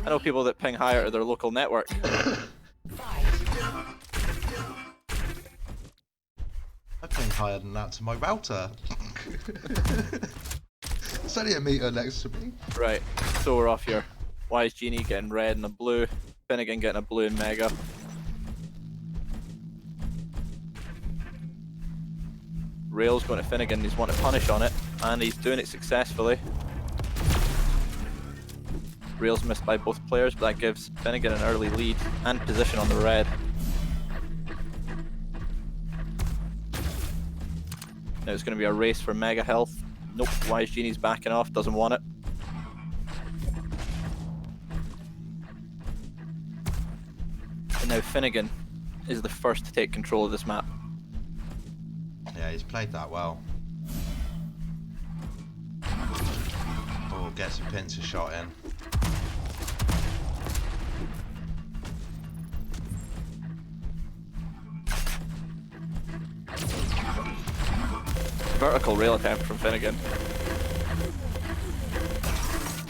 I know people that ping higher to their local network. I ping higher than that to my router. It's only a meter next to me. Right, so we're off here. WiseGenie getting red and a blue. F1nigan getting a blue and mega. Rail's going to F1nigan, he's wanting to punish on it, and he's doing it successfully. Rail's missed by both players, but that gives F1nigan an early lead and position on the red. Now it's going to be a race for mega health. Nope, WiseGenie's backing off, doesn't want it. And now F1nigan is the first to take control of this map. Yeah, he's played that well. Oh, gets a pincer shot in. Vertical rail attempt from F1nigan.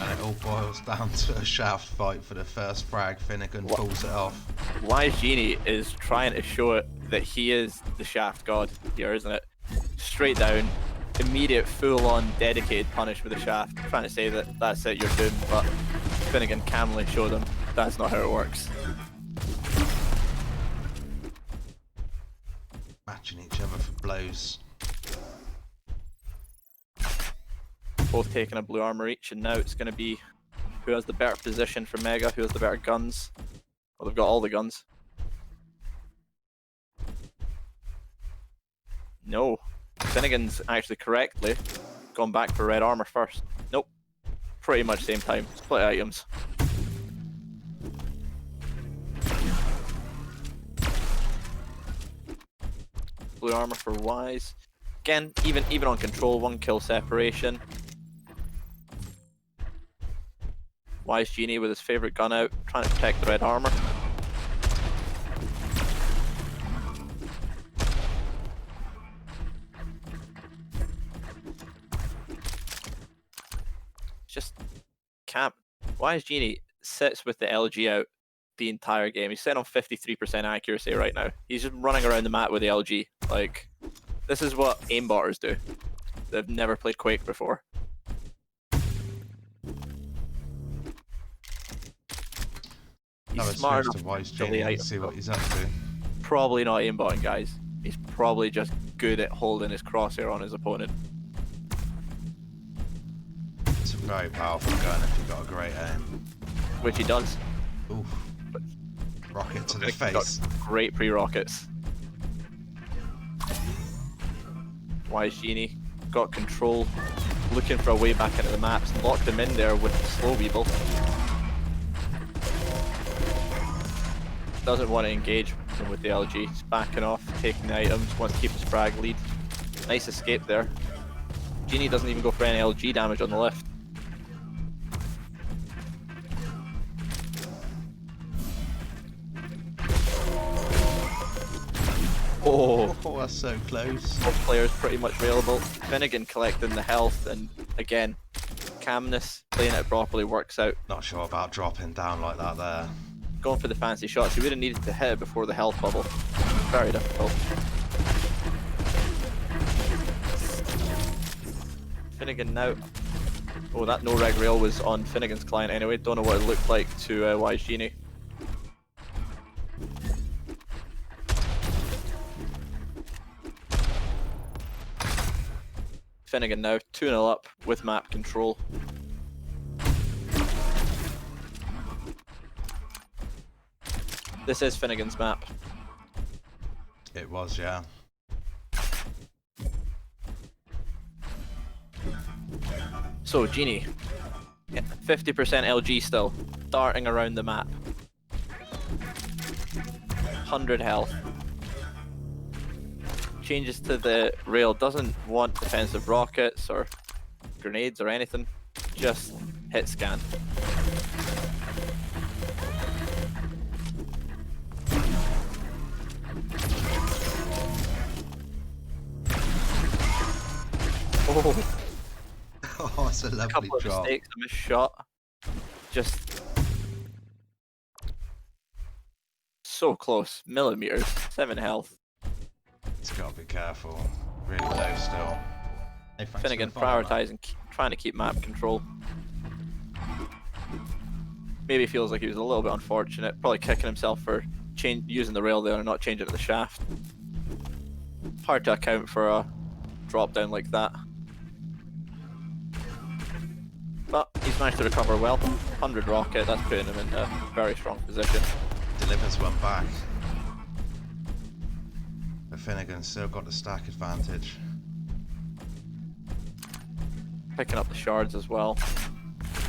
And it all boils down to a shaft fight for the first frag. F1nigan pulls it off. WiseGenie is trying to show it that he is the shaft god here, isn't it? Straight down, immediate full-on dedicated punish with the shaft. Trying to say that that's it, you're doomed, but F1nigan calmly showed him that's not how it works. Matching each other for blows. Both taking a blue armor each, and now it's going to be who has the better position for mega, who has the better guns. Well, they've got all the guns. No, F1nigan's actually correctly gone back for red armor first. Nope, pretty much same time. Split items. Blue armor for Wise. Again, even on control, 1 kill separation. WiseGenie with his favorite gun out, trying to protect the red armor. Just can't. WiseGenie sits with the LG out the entire game. He's sitting on 53% accuracy right now. He's just running around the map with the LG. Like, this is what aimbotters do. They've never played Quake before. He's smart enough to WiseGenie, see what he's up to. Probably not aimbotting, guys. He's probably just good at holding his crosshair on his opponent. It's a very powerful gun if you've got a great aim. Which he does. Oof. Rocket to the face. Great pre-rockets. WiseGenie got control, looking for a way back into the maps, locked him in there with the slow weevil. Doesn't want to engage him with the LG. He's backing off, taking the items, wants to keep his frag lead. Nice escape there. Genie doesn't even go for any LG damage on the left. Oh, that's so close. Both players pretty much available. F1nigan collecting the health, and again, calmness, playing it properly works out. Not sure about dropping down like that there. Going for the fancy shots, he would have needed to hit it before the health bubble. Very difficult. F1nigan now. Oh, that no reg rail was on F1nigan's client anyway. Don't know what it looked like to WiseGenie. F1nigan now 2-0 up with map control. This is F1nigan's map. It was, yeah. So, Genie. 50% LG still. Darting around the map. 100 health. Changes to the rail, doesn't want defensive rockets or grenades or anything. Just hit scan. Oh, it's a lovely couple of drop. mistakes, a missed shot. Just so close. Millimeters. 7 health. He's got to be careful. Really low still. Hey, thanks for F1nigan the follow, man. prioritizing, trying to keep map control. Maybe feels like he was a little bit unfortunate. Probably kicking himself for using the rail there and not changing to the shaft. Hard to account for a drop down like that. But he's managed to recover well. 100 rocket, that's putting him in a very strong position. Delivers one back. But F1nigan's still got the stack advantage. Picking up the shards as well.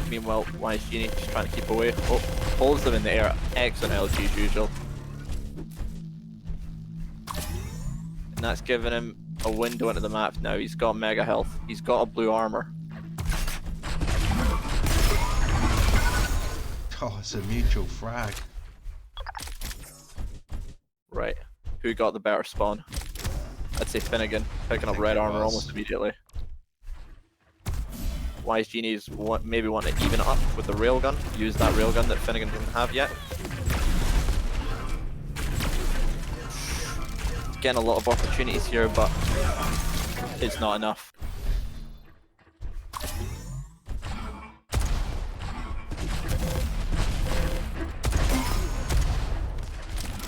Meanwhile, WiseGenie just trying to keep away. Oh, holds them in the air. Excellent LG as usual. And that's given him a window into the map now. He's got mega health. He's got a blue armor. Oh, it's a mutual frag. Right. Who got the better spawn? I'd say F1nigan, picking up red armor almost immediately. WiseGenie's maybe want to even up with the railgun. Use that railgun that F1nigan doesn't have yet. Getting a lot of opportunities here, but it's not enough.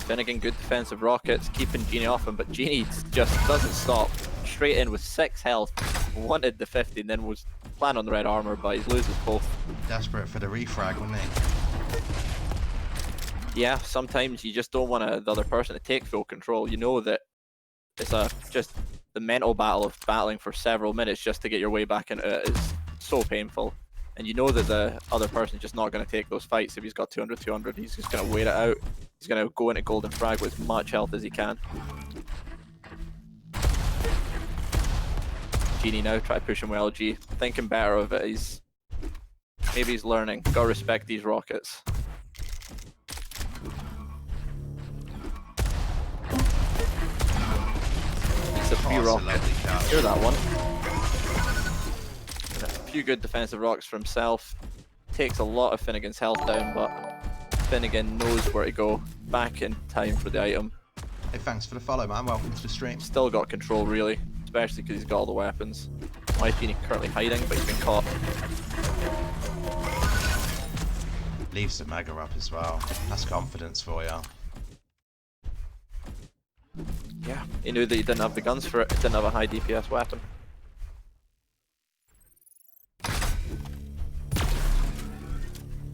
F1nigan, good defensive rockets, keeping Genie off him, but Genie just doesn't stop. Straight in with 6 health, wanted the 50, and then was planning on the red armor, but he loses both. Desperate for the refrag, wasn't he? Yeah, sometimes you just don't want the other person to take full control. You know that it's just the mental battle of battling for several minutes just to get your way back into it is so painful. And you know that the other person's just not going to take those fights if he's got 200. He's just going to wait it out. He's going to go into golden frag with as much health as he can. Genie now try to push him with LG. Thinking better of it. Maybe he's learning. Gotta respect these rockets. It's a free rocket. Hear that one. A few good defensive rocks for himself. Takes a lot of F1nigan's health down, but F1nigan knows where to go. Back in time for the item. Hey, thanks for the follow, man. Welcome to the stream. Still got control, really. Especially because he's got all the weapons. WiseGenie currently hiding, but he's been caught. Leaves the mega up as well. That's confidence for you. Yeah, he knew that he didn't have the guns for it. He didn't have a high DPS weapon.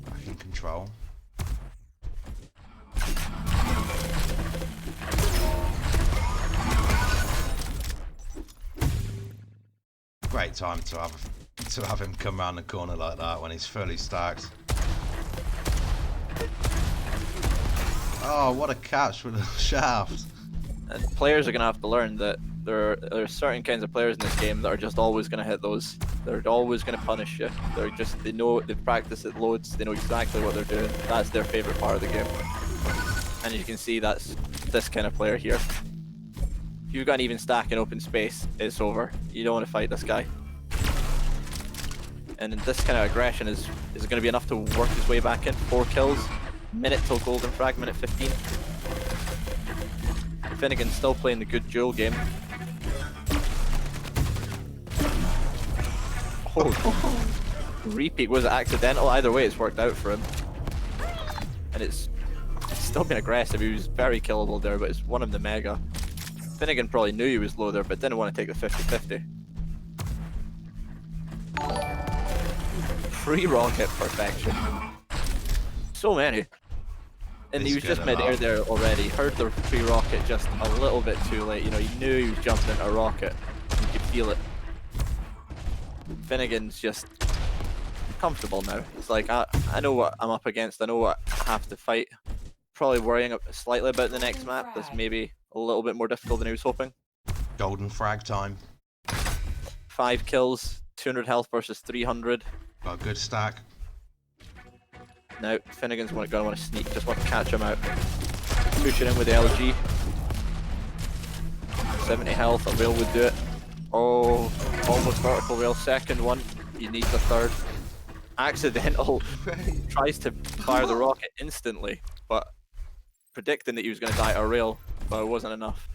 Back in control. Great time to have him come around the corner like that when he's fully stacked. Oh, what a catch with a shaft! And players are going to have to learn that there are certain kinds of players in this game that are just always going to hit those. They're always going to punish you. They know, they've practiced it loads, they know exactly what they're doing. That's their favourite part of the game. And you can see that's this kind of player here. If you've got an even stack in open space, it's over. You don't want to fight this guy. And this kind of aggression is going to be enough to work his way back in. 4 kills, minute till golden frag, minute 15. F1nigan still playing the good duel game. Oh, repeat, was it accidental? Either way, it's worked out for him. And it's still been aggressive. He was very killable there, but it's one of the mega. F1nigan probably knew he was low there, but didn't want to take the 50-50. Free rocket perfection. So many. And he was just mid-air there already. Heard the free rocket just a little bit too late. You know, he knew he was jumping into a rocket. You could feel it. F1nigan's just comfortable now. It's like, I know what I'm up against. I know what I have to fight. Probably worrying slightly about the next map. That's maybe a little bit more difficult than he was hoping. Golden frag time. 5 kills, 200 health versus 300. Got a good stack. Now, F1nigan's going to want to sneak, just want to catch him out. Push it in with the LG. 70 health, a rail would do it. Oh, almost vertical rail. Second one, he needs a third. Accidental. Tries to fire the rocket instantly, but predicting that he was going to die at a rail, but it wasn't enough.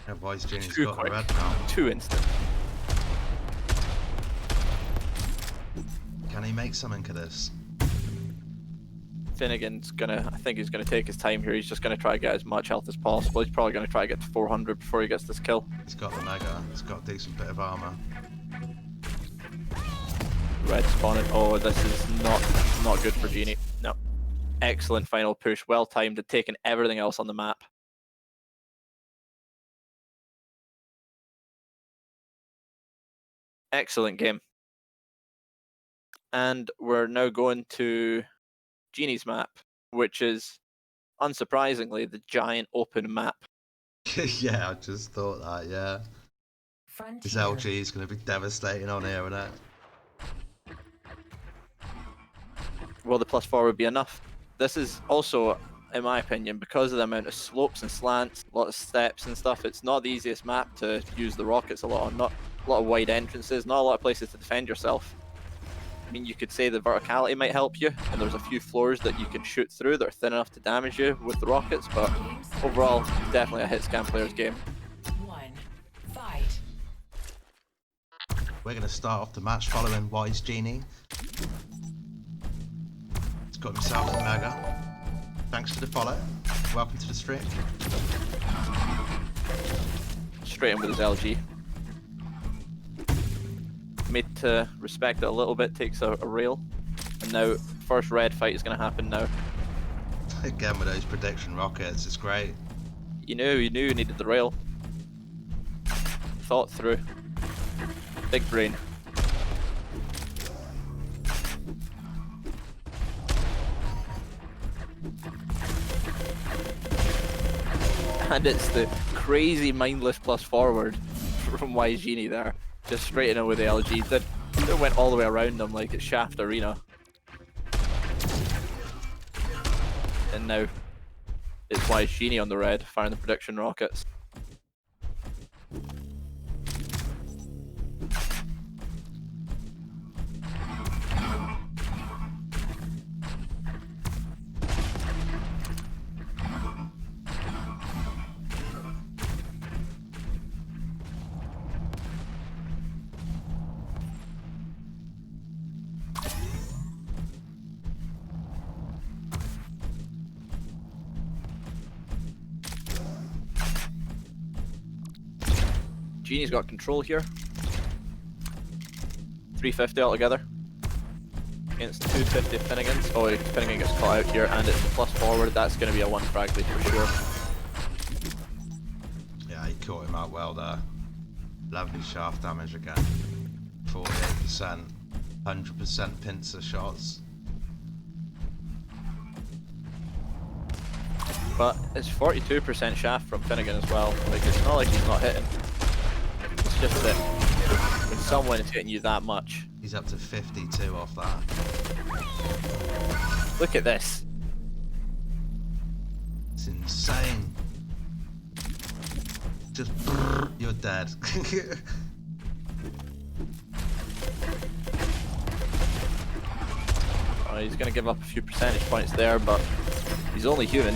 Yeah, WiseGenie's Too got quick. the red now. Too instant. Can he make something of this? Finnigan's gonna, I think he's gonna take his time here. He's just gonna try to get as much health as possible. He's probably gonna try to get to 400 before he gets this kill. He's got the mega. He's got a decent bit of armor. Red spawning. Oh, this is not good for Genie. No. Excellent final push. Well timed and taking everything else on the map. Excellent game. And we're now going to Genie's map, which is, unsurprisingly, the giant open map. Yeah, I just thought that, yeah. His LG is going to be devastating on here, isn't it? Will the +4 would be enough? This is also, in my opinion, because of the amount of slopes and slants, a lot of steps and stuff, it's not the easiest map to use the rockets a lot on. Not a lot of wide entrances, not a lot of places to defend yourself. I mean, you could say the verticality might help you, and there's a few floors that you can shoot through that are thin enough to damage you with the rockets, but overall, definitely a hit scan player's game. We're going to start off the match following WiseGenie. He's got himself a mega. Thanks for the follow. Welcome to the stream. Straight in with his LG. Made to respect it a little bit, takes a rail. And now, first red fight is going to happen now. Again with those prediction rockets, it's great. You knew you needed the rail. Thought through. Big brain. And it's the crazy mindless +forward from WiseGenie there. Just straight in with the LG. That went all the way around them like it's Shaft Arena. And now it's WiseGenie on the red, firing the prediction rockets. Genie's got control here. 350 altogether. Against 250 Finnigan's. Oh, Finnigan gets caught out here, and it's the +forward. That's going to be a 1 frag lead for sure. Yeah, he caught him out well there. Lovely shaft damage again. 48%. 100% pincer shots. But it's 42% shaft from Finnigan as well. Like, it's not like he's not hitting. It's just that when someone is hitting you that much. He's up to 52 off that. Look at this. It's insane. Just you're dead. He's going to give up a few percentage points there, but he's only human.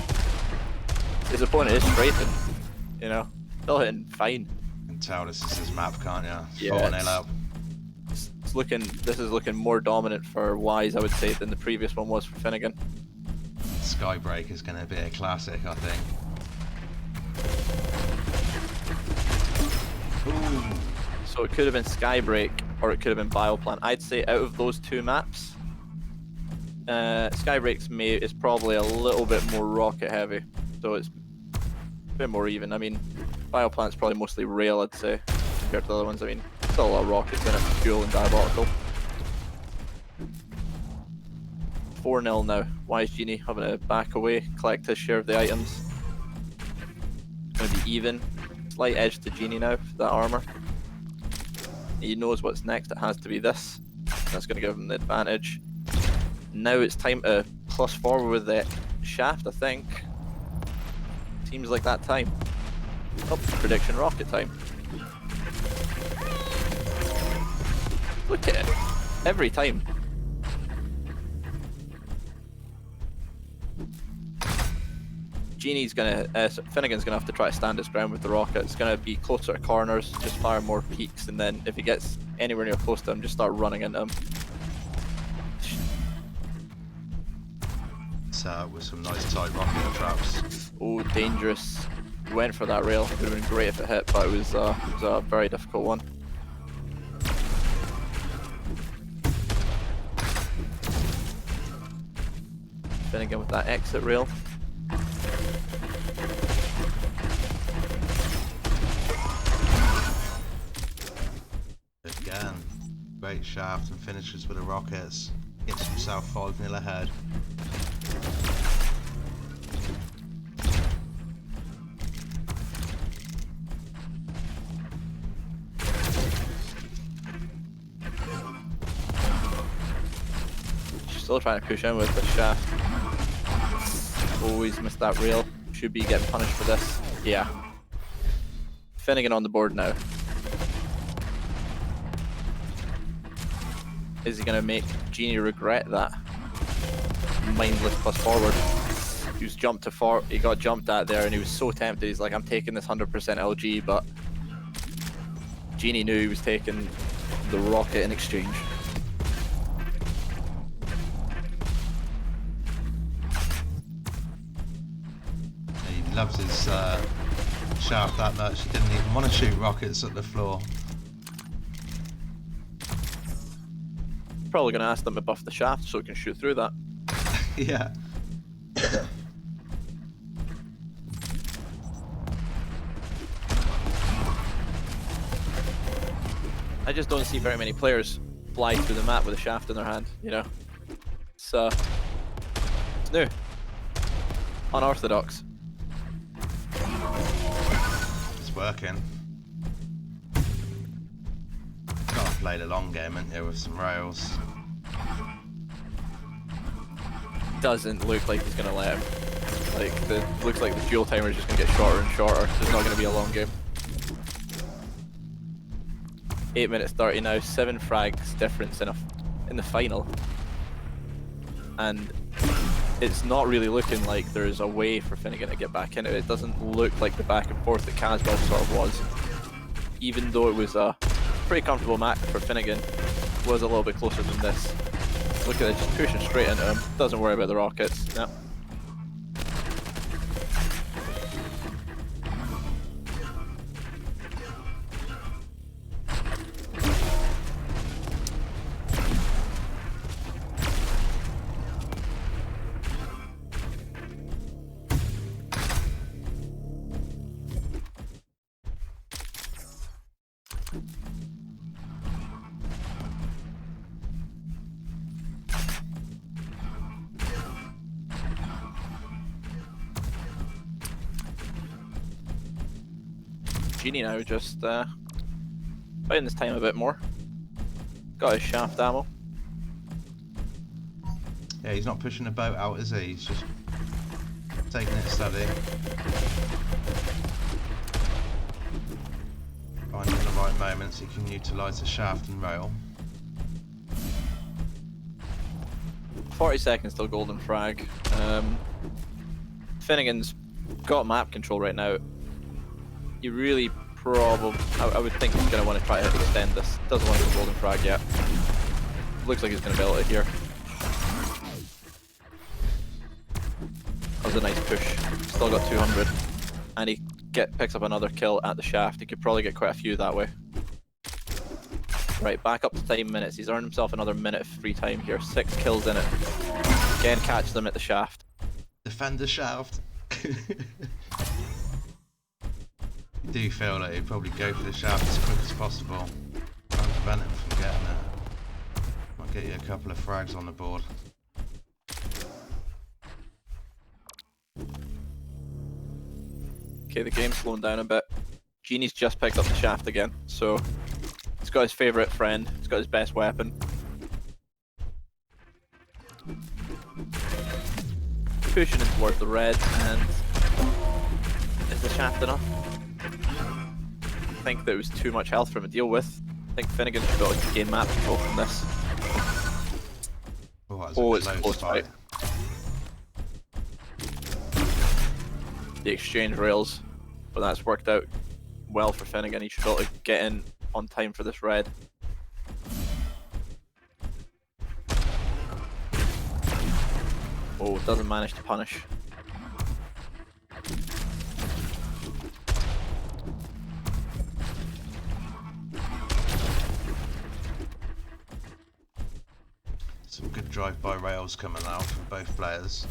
His opponent is strafing, you know, still hitting fine. You can tell this is his map, can't you? Yeah, 4-0 up. It's looking. This is looking more dominant for Wise, I would say, than the previous one was for Finnigan. Skybreak is going to be a classic, I think. Ooh. So it could have been Skybreak or it could have been Bioplant. I'd say out of those two maps, Skybreak's is probably a little bit more rocket heavy, so it's a bit more even. I mean, Bioplant's probably mostly rail, I'd say, compared to the other ones. I mean, still a lot of rockets in it, Duel and Diabotical. 4-0 now. WiseGenie having to back away, collect his share of the items. It's going to be even. Slight edge to Genie now for that armor. He knows what's next. It has to be this. That's going to give him the advantage. Now it's time to +forward with the shaft, I think. Seems like that time. Oh, prediction rocket time. Look at it. Every time. Genie's gonna, Finnegan's gonna have to try to stand his ground with the rocket. It's gonna be closer to corners, just fire more peaks, and then if he gets anywhere near close to him, just start running into him. With some nice tight rocket traps. Oh, dangerous. He went for that rail. It would have been great if it hit, but it was a very difficult one. Finnegan with that exit rail. Again, great shaft and finishes with the rockets. Gets himself 5-0 ahead. Still trying to push in with the shaft. Always missed that rail. Should be getting punished for this. Yeah. Finnegan on the board now. Is he gonna make Genie regret that mindless plus forward? He was jumped to far. He got jumped at there, and he was so tempted. He's like, "I'm taking this 100% LG," but Genie knew he was taking the rocket in exchange. He loves his shaft that much. He didn't even want to shoot rockets at the floor. Probably gonna ask them to buff the shaft so it can shoot through that. Yeah. I just don't see very many players fly through the map with a shaft in their hand, you know? It's new. Unorthodox. It's working. Gotta play the long game, ain't you, with some rails. Doesn't look like he's gonna let him. Like, looks like the fuel timer is just gonna get shorter and shorter. There's not gonna be a long game. 8 minutes 30 now, 7 frags difference in the final. And it's not really looking like there's a way for Finnegan to get back in it. It doesn't look like the back and forth that Caswell sort of was. Even though it was a pretty comfortable match for Finnegan, it was a little bit closer than this. Look at it, just pushing straight into him. Doesn't worry about the rockets. No. Genie now just buying this time a bit more. Got his shaft ammo. Yeah, he's not pushing the boat out, is he? He's just taking it steady. Finding the right moments he can utilise the shaft and rail. 40 seconds till golden frag. Finnegan's got map control right now. You really probably, I would think he's going to want to try to extend this. Doesn't want to go golden frag yet. Looks like he's going to build it here. That was a nice push. Still got 200. And he picks up another kill at the shaft. He could probably get quite a few that way. Right, back up to time minutes. He's earned himself another minute of free time here. 6 kills in it. Again, catch them at the shaft. Defend the shaft. I do feel like he'd probably go for the shaft as quick as possible. Try and prevent him from getting it. Might get you a couple of frags on the board. Okay, the game's slowing down a bit. Genie's just picked up the shaft again, so he's got his favourite friend, he's got his best weapon. Pushing in towards the red, and is the shaft enough? I think that was too much health for him to deal with. I think Finnegan should be able to gain map control from this. Oh, it's a close fight. the exchange rails, but that's worked out well for Finnegan. He should be able to get in on time for this red. Oh, doesn't manage to punish. Some good drive-by rails coming out from both players.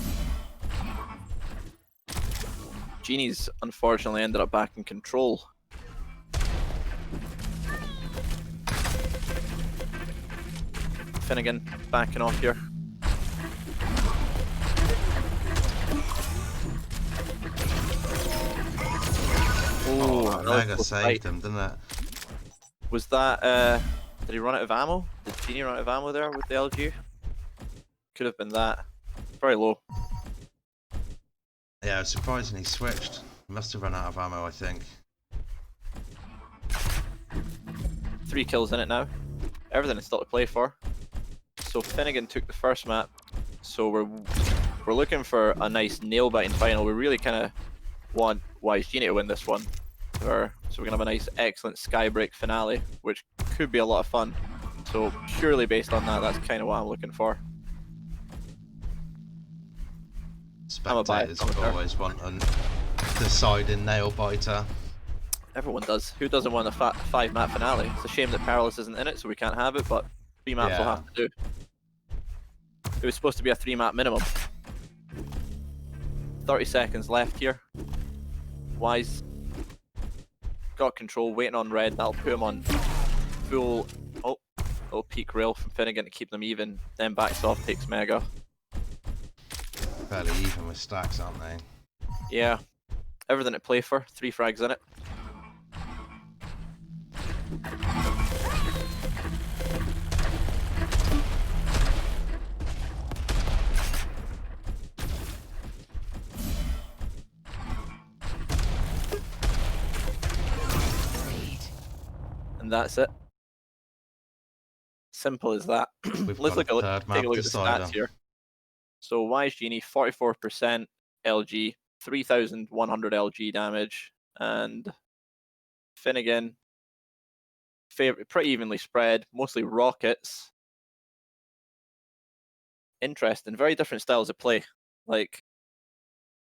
Genie's unfortunately ended up back in control. Finnegan backing off here. Oh, Mega saved him, didn't it? Was that, did he run out of ammo? Did Genie run out of ammo there with the LG? Could have been that. Very low. Yeah, I was surprised when he switched. He must have run out of ammo, I think. 3 kills in it now. Everything is still to play for. So Finnegan took the first map. So we're looking for a nice nail-biting final. We really kind of want WiseGenie to win this one. So we're gonna have a nice, excellent skybreak finale, which could be a lot of fun. So purely based on that, that's kind of what I'm looking for. Spectators always want a deciding nail biter. Everyone does. Who doesn't want a 5-map finale? It's a shame that Perilous isn't in it, so we can't have it, but 3 maps will have to do. It was supposed to be a 3-map minimum. 30 seconds left here. Wise got control, waiting on red. That'll put him on full. Oh, little peak rail from Finnegan to keep them even. Then backs off, takes Mega. Fairly even with stacks, aren't they? Yeah, everything to play for. 3 frags in it. And that's it. Simple as that. Let's take a look at the stats here. So WiseGenie 44% LG, 3,100 LG damage, and Finnegan pretty evenly spread, mostly rockets. Interesting, very different styles of play. Like,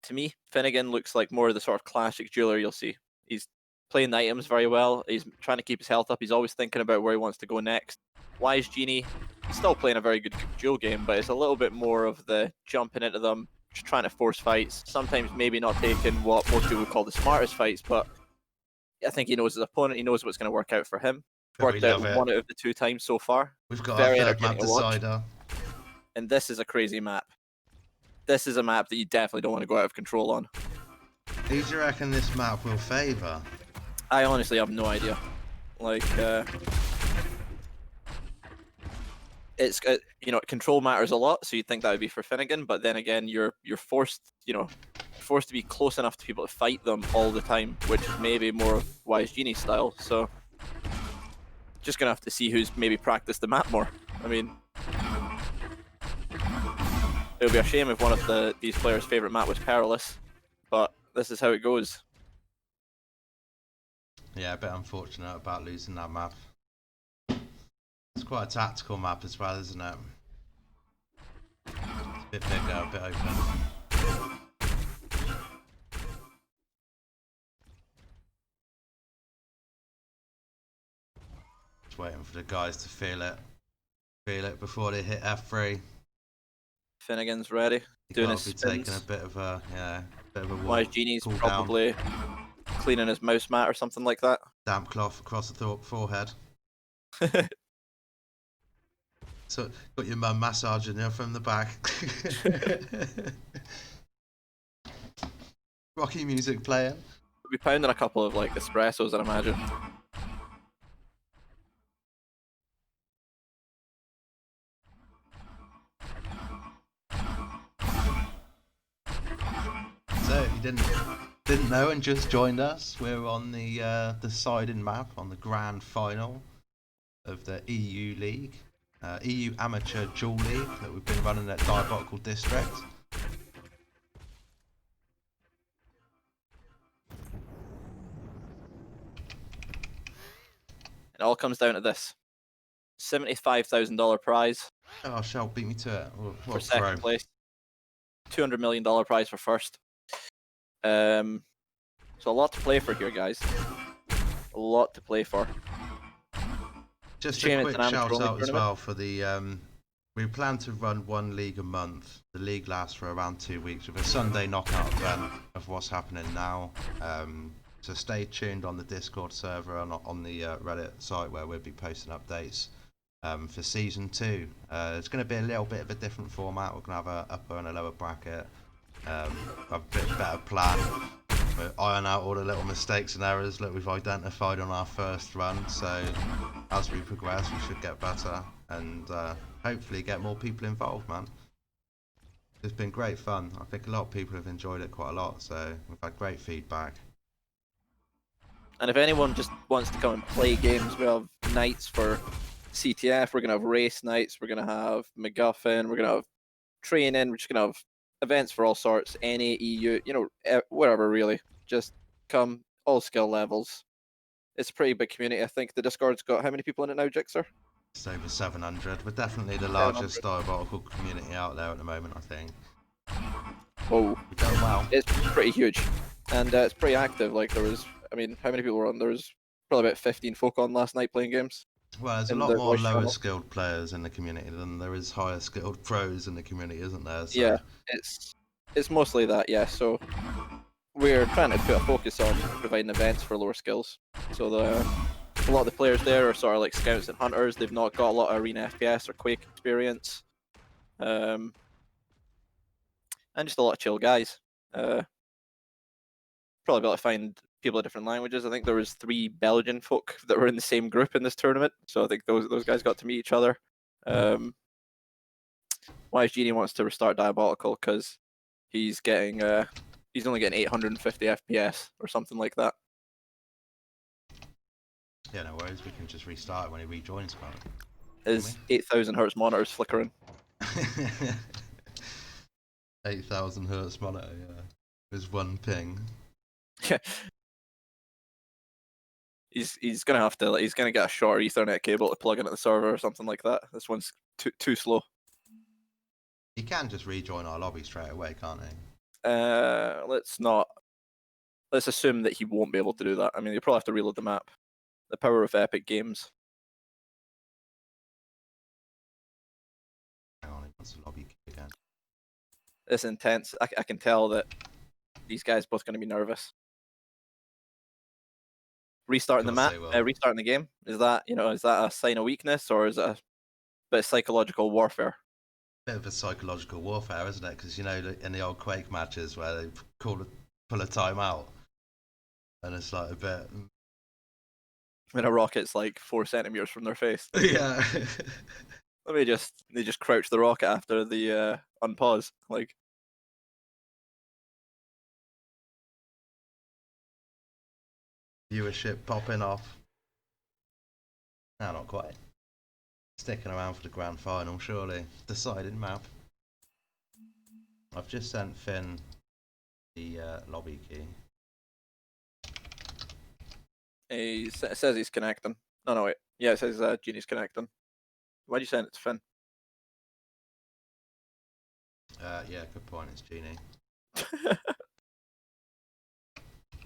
to me, Finnegan looks like more of the sort of classic jeweler you'll see. He's playing the items very well. He's trying to keep his health up. He's always thinking about where he wants to go next. WiseGenie, he's still playing a very good duel game, but it's a little bit more of the jumping into them, just trying to force fights. Sometimes maybe not taking what most people would call the smartest fights, but I think he knows his opponent. He knows what's going to work out for him. Worked out 1 out of the 2 times so far. We've got very our 3rd map decider. And this is a crazy map. This is a map that you definitely don't want to go out of control on. Who do you reckon this map will favour? I honestly have no idea. Like, it's you know, control matters a lot, so you'd think that would be for Finnegan, but then again, you're forced, you know, forced to be close enough to people to fight them all the time, which is maybe more of WiseGenie's style. So, just gonna have to see who's maybe practiced the map more. I mean, it would be a shame if one of these players' favorite map was Perilous, but this is how it goes. Yeah, a bit unfortunate about losing that map. It's quite a tactical map as well, isn't it? It's a bit bigger, a bit open. Just waiting for the guys to feel it before they hit F3. Finnegan's ready, doing his spins. Taking a bit of a WiseGenie's probably cleaning his mouse mat or something like that. Damp cloth across the forehead. So got your mum massaging you from the back. Rocky music playing. We'll be pounding a couple of like espressos, I'd imagine. So if you didn't know and just joined us, we're on the deciding map on the grand final of the EU League. EU Amateur Duel League that we've been running at Diabotical District. It all comes down to this: $75,000 prize Oh, Shell beat me to it. for What second pro? place, $200 million prize for first. So a lot to play for here, guys. A lot to play for. Just Shame a it's quick an amateur shout only out as tournament. well for the. We plan to run one league a month. The league lasts for around 2 weeks with a Sunday knockout event of what's happening now. So stay tuned on the Discord server and on the Reddit site where we'll be posting updates for season 2. It's going to be a little bit of a different format. We're going to have an upper and a lower bracket. A bit better plan. We'll iron out all the little mistakes and errors that we've identified on our first run. So as we progress, we should get better and hopefully get more people involved, man. It's been great fun. I think a lot of people have enjoyed it quite a lot, so we've had great feedback. And if anyone just wants to come and play games, we have nights for CTF, we're going to have race nights, we're going to have MacGuffin, we're going to have training, we're just going to have events for all sorts, NA, EU, you know, whatever really. Just come, all skill levels. It's a pretty big community. I think the Discord's got how many people in it now, Jixer? It's over 700. We're definitely the largest diabolical community out there at the moment, I think. Oh, We've done well. it's pretty huge, and it's pretty active. Like there was, I mean, how many people were on? There was probably about 15 folk on last night playing games. Well, there's a in lot the more voice lower channel. skilled players in the community than there is higher skilled pros in the community, isn't there? So. Yeah, it's mostly that. Yeah, so we're trying to put a focus on providing events for lower skills. So a lot of the players there are sort of like scouts and hunters. They've not got a lot of arena FPS or Quake experience, and just a lot of chill guys. Probably be able to find people of different languages. I think there was 3 Belgian folk that were in the same group in this tournament, so I think those guys got to meet each other. WiseGenie wants to restart Diabotical because he's getting he's only getting 850 FPS or something like that. Yeah, no worries. We can just restart it when he rejoins, man. His 8,000 hertz monitor's flickering. 8,000 hertz monitor, yeah. There's one ping. He's gonna have to. He's gonna get a short Ethernet cable to plug into the server or something like that. This one's too slow. He can just rejoin our lobby straight away, can't he? Let's assume that he won't be able to do that. I mean, you probably have to reload the map. The power of Epic Games. Hang on, he wants the lobby key again. It's intense. I can tell that these guys both going to be nervous. Restarting the map, restarting the game. Is that a sign of weakness, or is it a bit of psychological warfare? Bit of a psychological warfare, isn't it? Because in the old Quake matches where they pull a timeout, and it's like a bit. When a rocket's like 4 centimeters from their face. Yeah. They just crouch the rocket after the unpause, like. Viewership popping off. No, not quite. Sticking around for the grand final, surely. Decided map. I've just sent Finn the lobby key. It says he's connecting. No, wait. Yeah, it says Genie's connecting. Why'd you send it to Finn? Yeah, good point. It's Genie.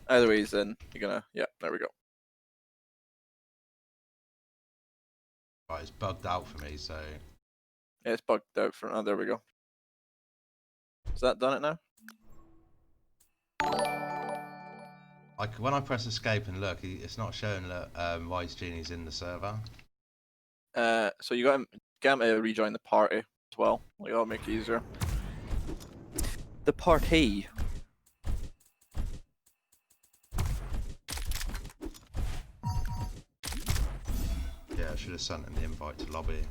Either way, he's in. You're gonna. Yeah, there we go. Right, it's bugged out for me, so. Yeah, it's bugged out for. Oh, there we go. Has that done it now? When I press escape and look, it's not showing that WiseGenie's in the server. So you got him to rejoin the party as well. Like, that'll make it easier. The party. Yeah, I should have sent him the invite to lobby.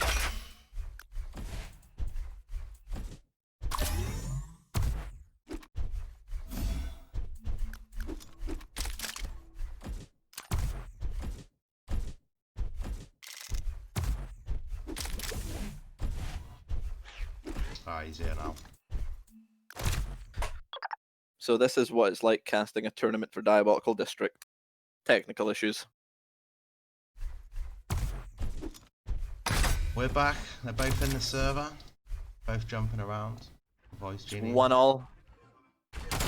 He's here now. So this is what it's like casting a tournament for Diabotical District. Technical issues. We're back. They're both in the server. Both jumping around. WiseGenie. 1-1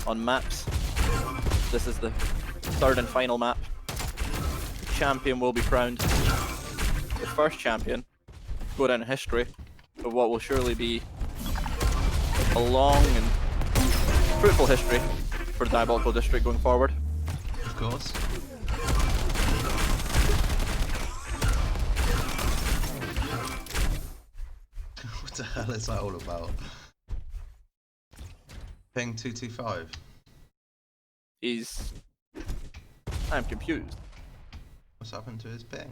on maps. This is the third and final map. Champion will be crowned. The first champion to go down in history of what will surely be a long and fruitful history for the Diabotical District going forward. Of course. What the hell is that all about? Ping 225. I'm confused. What's happened to his ping?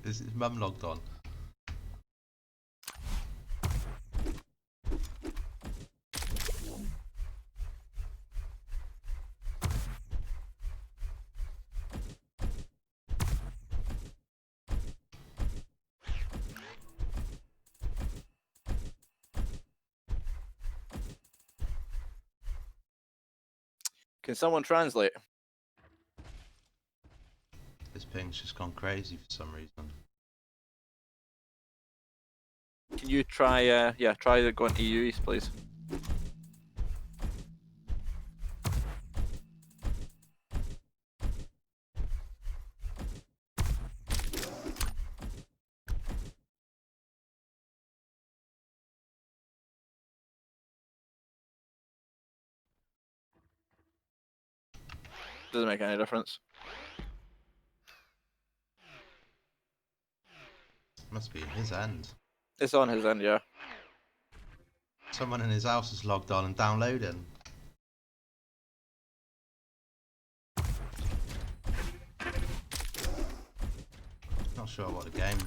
Is his mum logged on? Can someone translate? His ping's just gone crazy for some reason. Can you try, try going EU East, please? Doesn't make any difference. Must be in his end. It's on his end, yeah. Someone in his house is logged on and downloading. Not sure what the game.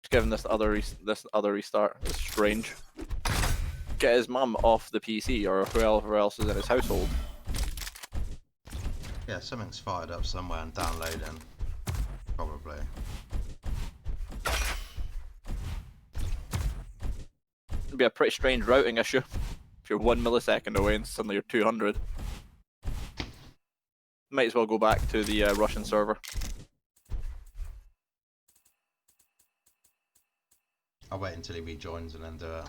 Just give him this other restart. It's strange. Get his mum off the PC or whoever else is in his household. Yeah, something's fired up somewhere and downloading. Probably. It'd be a pretty strange routing issue. If you're 1 millisecond away and suddenly you're 200. Might as well go back to the Russian server. I'll wait until he rejoins and then do it.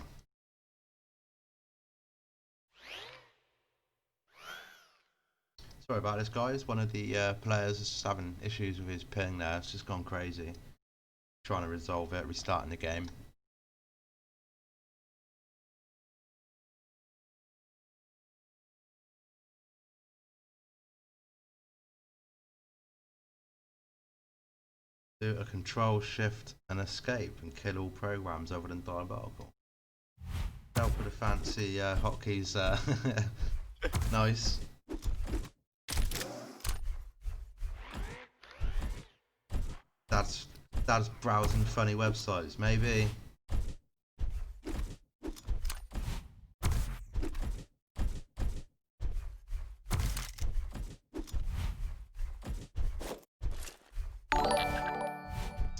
Sorry about this, guys. One of the players is just having issues with his ping there. It's just gone crazy. Trying to resolve it, restarting the game. Do a control, shift, and escape and kill all programs other than Diabotical. Help with the fancy hotkeys. Nice. That's browsing funny websites, maybe.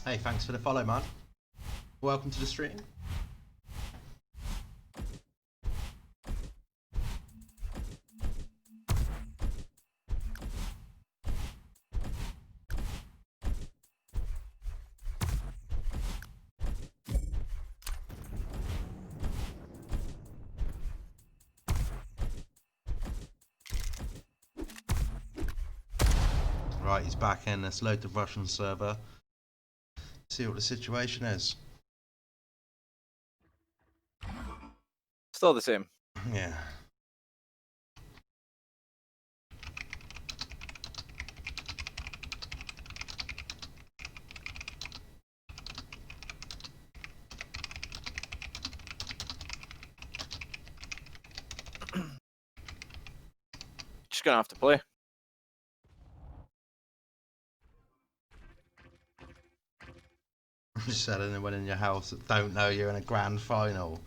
Hey, thanks for the follow, man. Welcome to the stream. Right, he's back in. Let's load the Russian server. See what the situation is. Still the same. Yeah. Just gonna have to play. Just said anyone in your house that don't know you're in a grand final.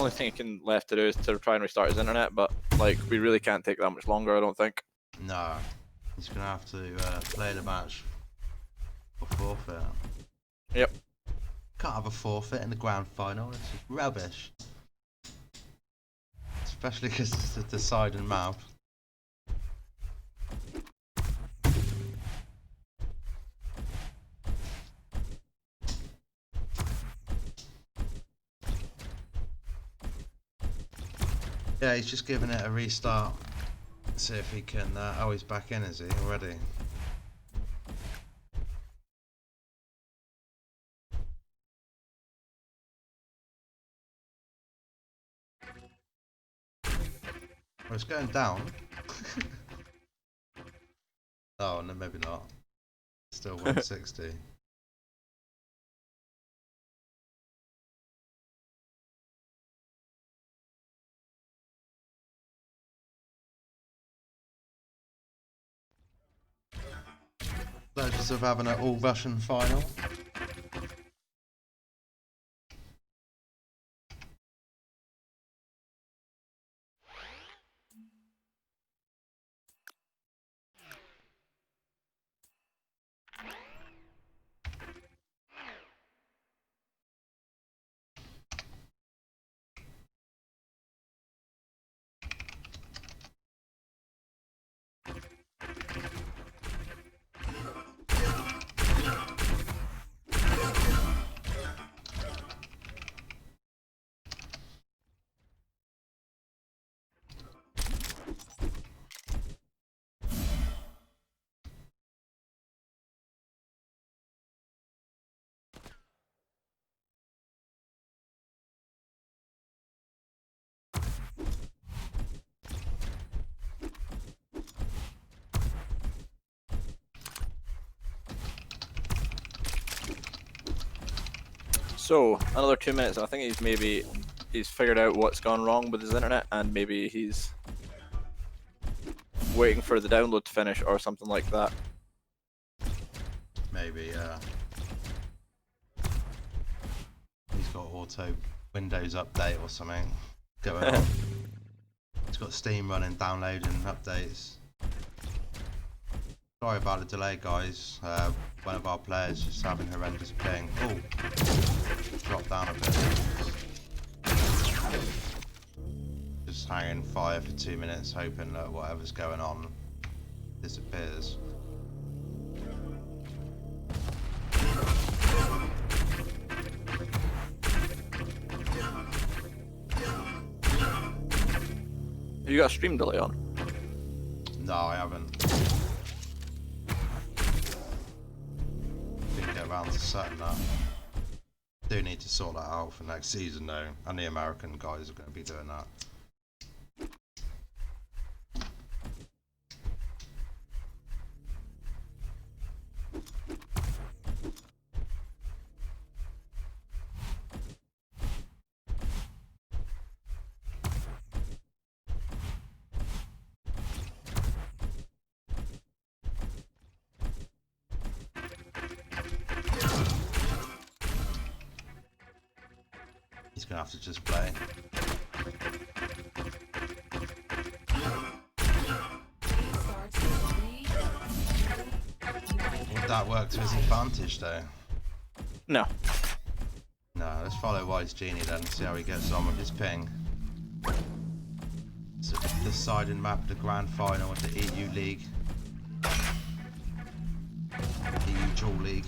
only thing he can left to do is to try and restart his internet, but like we really can't take that much longer, I don't think. No, he's gonna have to play the match or forfeit. Yep. Can't have a forfeit in the grand final. It's just rubbish. Especially because it's the deciding map. Yeah, he's just giving it a restart. See if he can. Oh, he's back in, is he already? Oh, it's going down. Oh, no, maybe not. Still 160. Pleasures of having an all-Russian final. So another 2 minutes. I think he's figured out what's gone wrong with his internet, and maybe he's waiting for the download to finish or something like that. Maybe, he's got auto Windows update or something going on. He's got Steam running, downloading updates. Sorry about the delay, guys. One of our players just having horrendous ping. Oh, dropped down a bit. Just hanging fire for 2 minutes, hoping that whatever's going on disappears. Have you got a stream delay on? No, I haven't. Didn't get around to setting that. Do need to sort that out for next season though, and the American guys are going to be doing that. He's gonna have to just play. Would that work to his advantage though? No. No, let's follow WiseGenie then and see how he gets on with his ping. It's the deciding map of the grand final of the EU League. EU Duel League.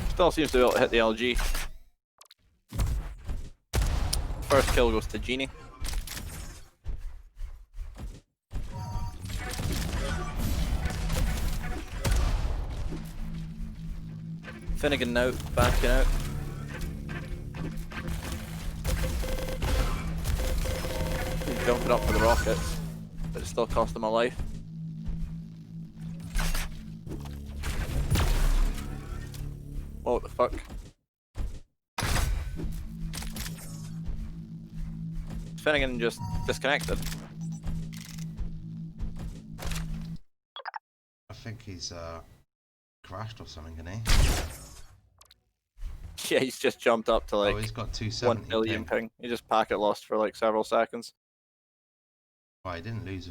Still seems to be able to hit the LG. First kill goes to Genie. F1nigan now, backing out. He's jumping up for the rockets, but it still cost him a life. What the fuck? F1nigan just disconnected. he's crashed or something, isn't he? Yeah, he's just jumped up to like Oh, he's got 1 270 billion ping. ping. He just packet lost for like several seconds. Oh, he didn't lose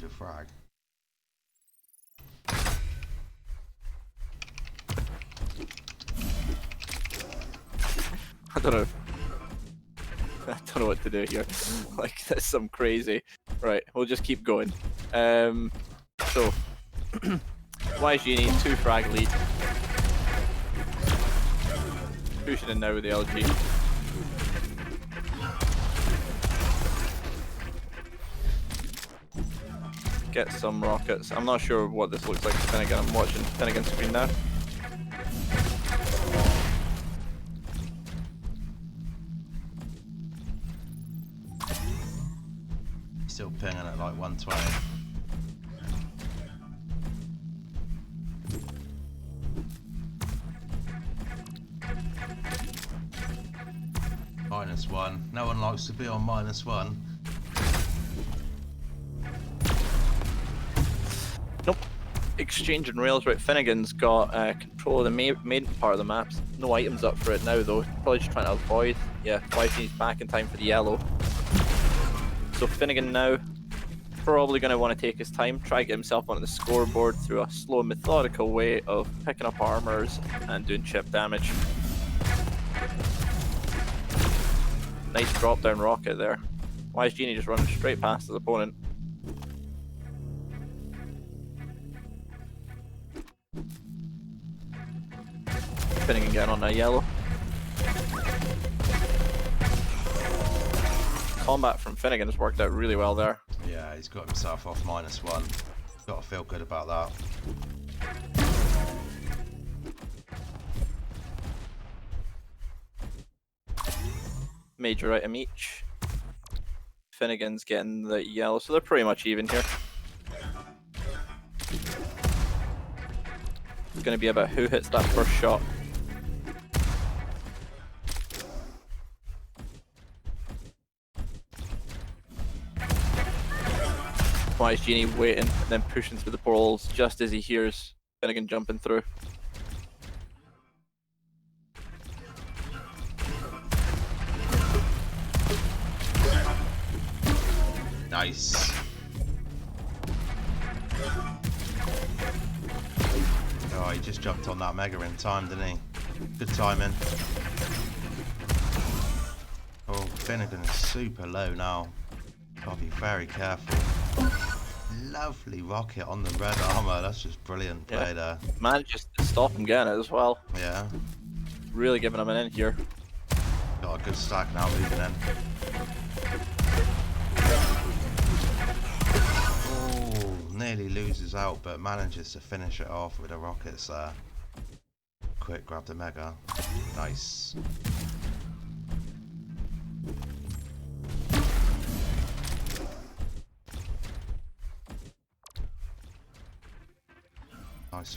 a frag. I don't know. I don't know what to do here. Like, that's some crazy. Right, we'll just keep going. So, WiseGenie, 2 frag lead. Pushing in now with the LG. Get some rockets. I'm not sure what this looks like. Then again, I'm watching F1nigan's screen now. Still pinging at like 120. -1. No one likes to be on -1. Nope. Exchanging rails, right? F1nigan's got control of the main part of the maps. No items up for it now, though. Probably just trying to avoid. Yeah, WiseGenie's back in time for the yellow. So F1nigan now probably going to want to take his time, try to get himself onto the scoreboard through a slow, methodical way of picking up armors and doing chip damage. Nice drop down rocket there. WiseGenie just running straight past his opponent. F1nigan again on that yellow. Combat from F1nigan has worked out really well there. Yeah, he's got himself off -1. Got to feel good about that. Major item each. F1nigan's getting the yellow, so they're pretty much even here. It's going to be about who hits that first shot. WiseGenie waiting and then pushing through the portals just as he hears F1nigan jumping through. Nice. Oh, he just jumped on that mega in time, didn't he? Good timing. Oh, F1nigan is super low now. Gotta be very careful. Lovely rocket on the red armor. That's just brilliant play there. Manages to stop him getting it as well. Yeah. Really giving him an in here. Got a good stack now moving in. Oh, nearly loses out, but manages to finish it off with the rockets there. Quick, grab the mega. Nice. Nice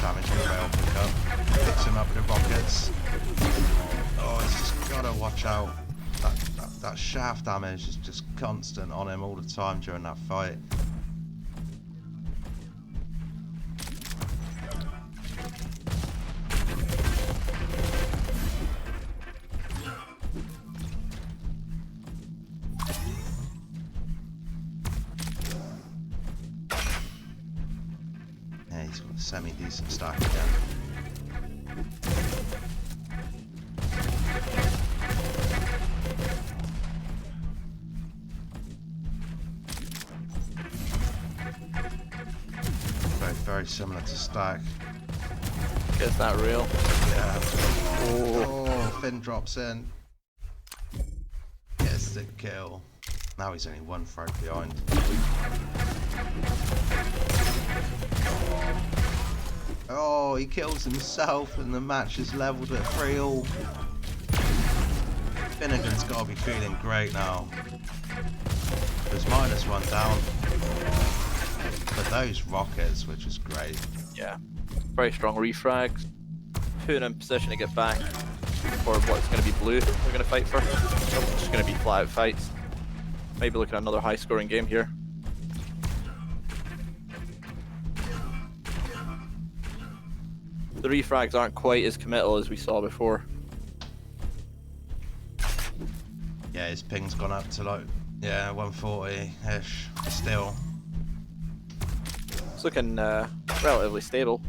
damage on the rail pickup. Picks him up with the rockets. Oh, he's just gotta watch out. That shaft damage is just constant on him all the time during that fight. Yeah, he's got a semi-decent stack again. Very similar to stack. Gets that real. Yeah. Oh, Finn drops in. Gets the kill. Now he's only 1 frag behind. Oh, he kills himself and the match is leveled at 3-all. F1nigan's got to be feeling great now. There's -1 down. But those rockets, which is great. Yeah. Very strong refrags. Putting in position to get back for what's going to be blue we're going to fight for. So it's just going to be flat out fights. Maybe looking at another high scoring game here. the refrags aren't quite as committal as we saw before. Yeah, his ping's gone up to like, yeah, 140-ish still. It's looking relatively stable.